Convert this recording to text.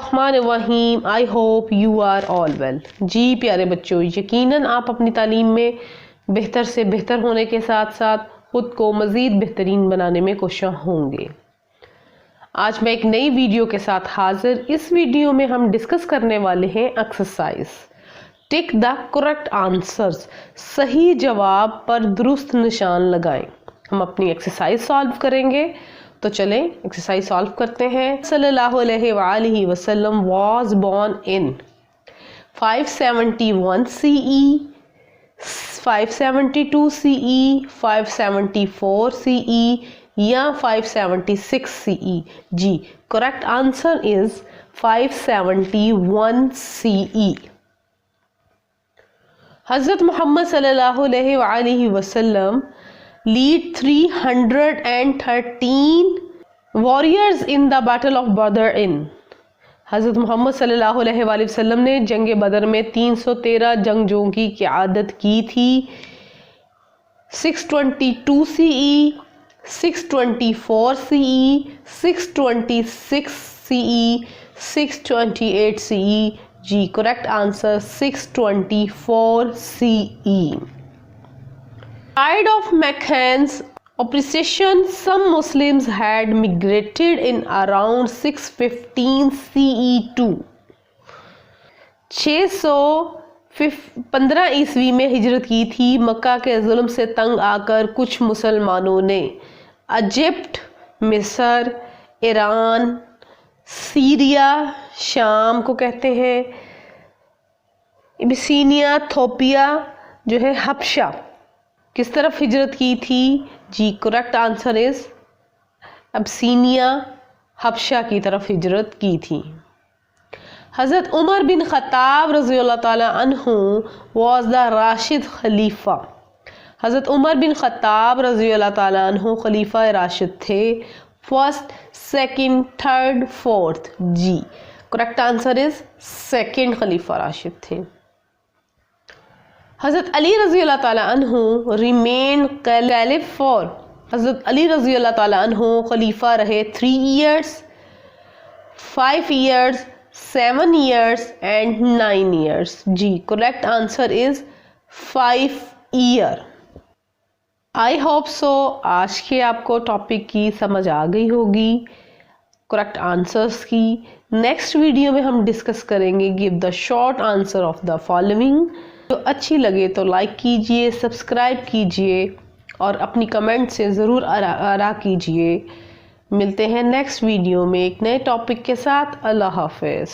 बिस्मिल्लाहिर्रहमानिर्रहीम। I hope you are all well. जी प्यारे बच्चों, यकीनन आप अपनी तालीम में बेहतर से बेहतर होने के साथ साथ ख़ुद को मज़ीद बेहतरीन बनाने में कोशिश होंगे। आज मैं एक नई वीडियो के साथ हाजिर। इस वीडियो में हम डिस्कस करने वाले हैं exercise tick the correct answers. सही जवाब पर दुरुस्त निशान लगाएं। हम अपनी एक्सरसाइज सॉल्व करेंगे, तो चलें एक्सरसाइज सॉल्व करते हैं। सल्लल्लाहु अलैहि वसल्लम was born in 571 CE, 572 CE, 574 CE या 576 CE। जी, करेक्ट आंसर इज 571 CE। हज़रत मोहम्मद सल्लल्लाहु अलैहि वसल्लम lead 313 warriors in the battle of Badr in। हज़रत मोहम्मद सल्लल्लाहु अलैहि वसल्लम ने जंग बदर में 313 जंगजों की क़यादत की थी। 622 CE, 624 CE, 626 CE, 628 CE। जी, correct answer 624 CE। Side of Mackhan's opposition, some Muslims had migrated in around 615 CE2। 615 ईस्वी में हिजरत की थी। मक्का के जुल्म से तंग आकर कुछ मुसलमानों ने इजिप्ट, मिस्र, ईरान, सीरिया, शाम को कहते हैं, अबिसीनिया, इथियोपिया जो है हबशा, किस तरफ हिजरत की थी? जी, करेक्ट आंसर इज अबिसीनिया, हबशा की तरफ हिजरत की थी। हज़रत उमर बिन ख़त्ताब रज़ियल्लाहु ताला अन्हु वाज द राशिद खलीफा। हज़रत उमर बिन ख़त्ताब रज़ियल्लाहु ताला अन्हु खलीफा राशिद थे। First, second, third, fourth. जी, करेक्ट आंसर इज सेकंड खलीफा राशिद थे। हज़रत अली रज़ियल्लाहु ताला अन्हु रिमेन कैलिफ फॉर। हज़रत अली रज़ियल्लाहु ताला अन्हु खलीफा रहे 3 years, 5 years, 7 years and 9 years। जी, correct answer is 5 year। I hope so आज के आपको टॉपिक की समझ आ गई होगी, करेक्ट आंसर्स की। नेक्स्ट वीडियो में हम डिस्कस करेंगे give the short answer of the following. तो अच्छी लगे तो लाइक कीजिए, सब्सक्राइब कीजिए और अपनी कमेंट से ज़रूर आरा कीजिए। मिलते हैं नेक्स्ट वीडियो में एक नए टॉपिक के साथ। अल्लाह हाफ़िज़।